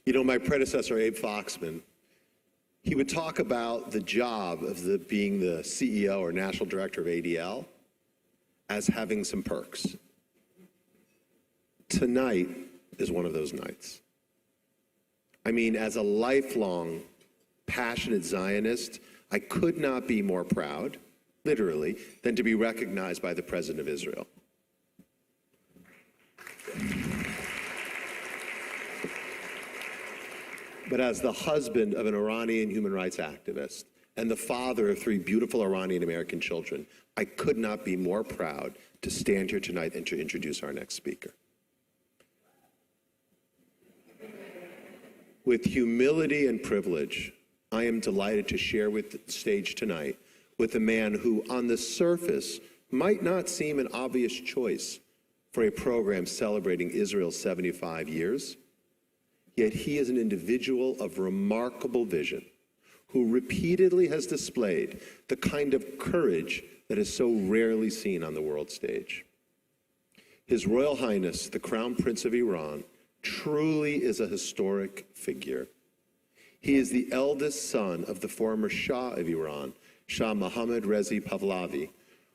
You know, my predecessor, Abe Foxman, he would talk about the job of being the CEO or national director of ADL as having some perks. Tonight is one of those nights. I mean, as a lifelong, passionate Zionist, I could not be more proud, literally, than to be recognized by the President of Israel. But as the husband of an Iranian human rights activist and the father of 3 beautiful Iranian-American children, I could not be more proud to stand here tonight and to introduce our next speaker. With humility and privilege, I am delighted to share with the stage tonight with a man who, on the surface, might not seem an obvious choice for a program celebrating Israel's 75 years. Yet he is an individual of remarkable vision who repeatedly has displayed the kind of courage that is so rarely seen on the world stage. His Royal Highness, the Crown Prince of Iran, truly is a historic figure. He is the eldest son of the former Shah of Iran, Shah Mohammad Reza Pahlavi,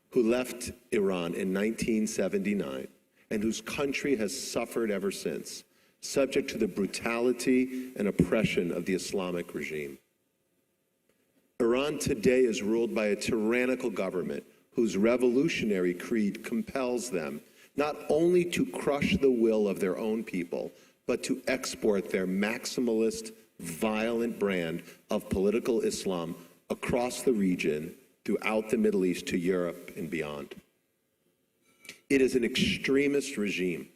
who left Iran in 1979 and whose country has suffered ever since, subject to the brutality and oppression of the Islamic regime. Iran today is ruled by a tyrannical government whose revolutionary creed compels them not only to crush the will of their own people, but to export their maximalist, violent brand of political Islam across the region, throughout the Middle East to Europe and beyond. It is an extremist regime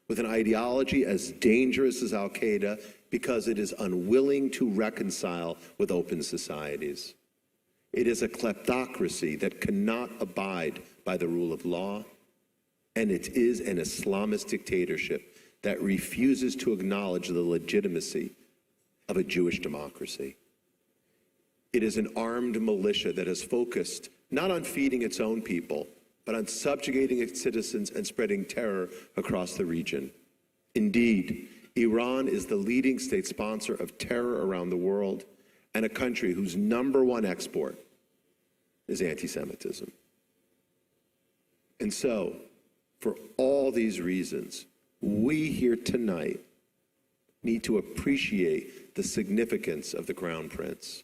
with an ideology as dangerous as Al-Qaeda because it is unwilling to reconcile with open societies. It is a kleptocracy that cannot abide by the rule of law, and it is an Islamist dictatorship that refuses to acknowledge the legitimacy of a Jewish democracy. It is an armed militia that is focused not on feeding its own people, but on subjugating its citizens and spreading terror across the region. Indeed, Iran is the leading state sponsor of terror around the world and a country whose #1 export is anti-Semitism. And so, for all these reasons, we here tonight need to appreciate the significance of the Crown Prince.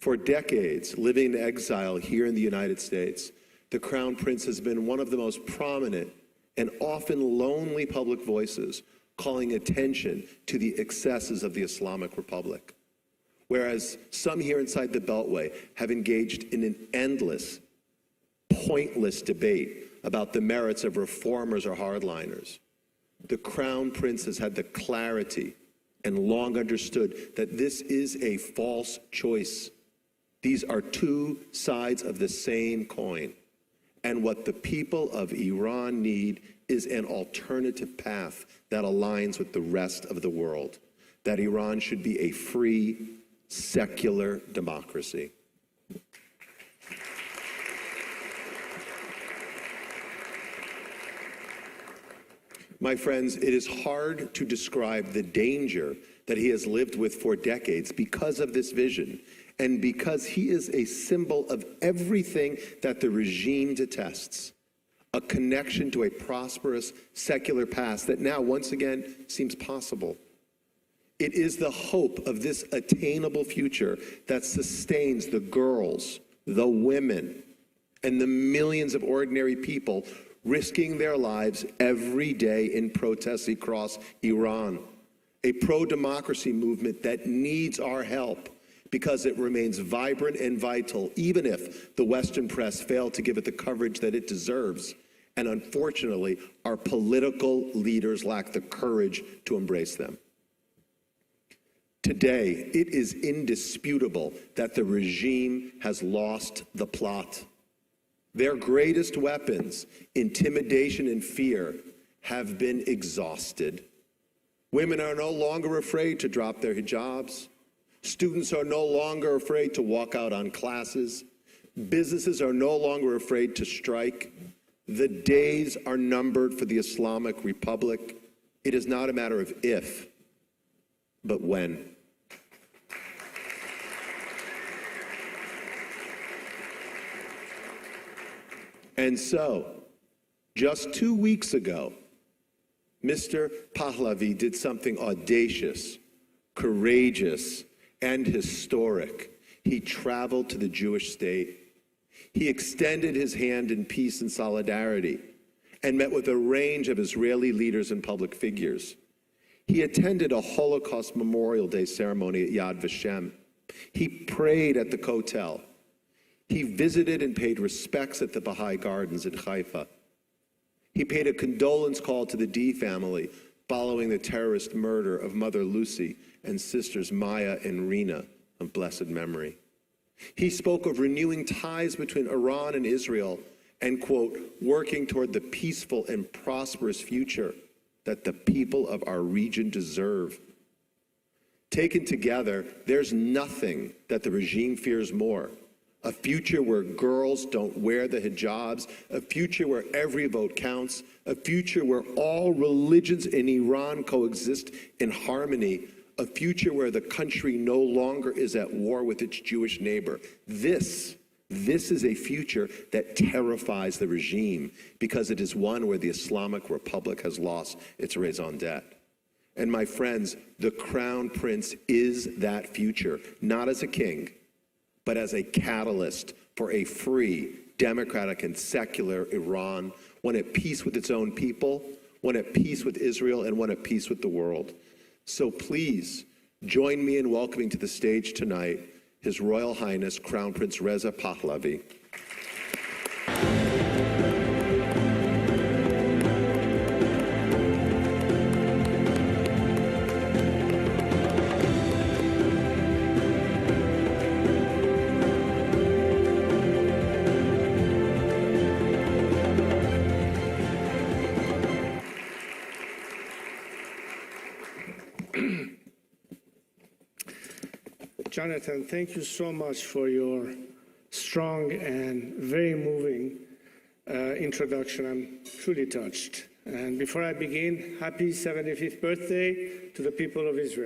For decades, living in exile here in the United States, the Crown Prince has been one of the most prominent and often lonely public voices calling attention to the excesses of the Islamic Republic. Whereas some here inside the Beltway have engaged in an endless, pointless debate about the merits of reformers or hardliners, the Crown Prince has had the clarity and long understood that this is a false choice. These are 2 sides of the same coin. And what the people of Iran need is an alternative path that aligns with the rest of the world, that Iran should be a free, secular democracy. My friends, it is hard to describe the danger that he has lived with for decades because of this vision, and because he is a symbol of everything that the regime detests, a connection to a prosperous, secular past that now, once again, seems possible. It is the hope of this attainable future that sustains the girls, the women, and the millions of ordinary people risking their lives every day in protests across Iran, a pro-democracy movement that needs our help because it remains vibrant and vital, even if the Western press failed to give it the coverage that it deserves. And unfortunately, our political leaders lack the courage to embrace them. Today, it is indisputable that the regime has lost the plot. Their greatest weapons, intimidation and fear, have been exhausted. Women are no longer afraid to drop their hijabs. Students are no longer afraid to walk out on classes. Businesses are no longer afraid to strike. The days are numbered for the Islamic Republic. It is not a matter of if, but when. And so, just 2 weeks ago, Mr. Pahlavi did something audacious, courageous, and historic. He traveled to the Jewish state. He extended his hand in peace and solidarity and met with a range of Israeli leaders and public figures. He attended a Holocaust Memorial Day ceremony at Yad Vashem. He prayed at the Kotel. He visited and paid respects at the Baha'i Gardens in Haifa. He paid a condolence call to the D family following the terrorist murder of Mother Lucy and sisters Maya and Rina of blessed memory. He spoke of renewing ties between Iran and Israel and, quote, working toward the peaceful and prosperous future that the people of our region deserve. Taken together, there's nothing that the regime fears more. A future where girls don't wear the hijabs, a future where every vote counts, a future where all religions in Iran coexist in harmony, a future where the country no longer is at war with its Jewish neighbor. This is a future that terrifies the regime because it is one where the Islamic Republic has lost its raison d'etre. And my friends, the Crown Prince is that future, not as a king, but as a catalyst for a free, democratic, and secular Iran, one at peace with its own people, one at peace with Israel, and one at peace with the world. So please, join me in welcoming to the stage tonight His Royal Highness Crown Prince Reza Pahlavi. Jonathan, thank you so much for your strong and very moving introduction. I'm truly touched. And before I begin, happy 75th birthday to the people of Israel.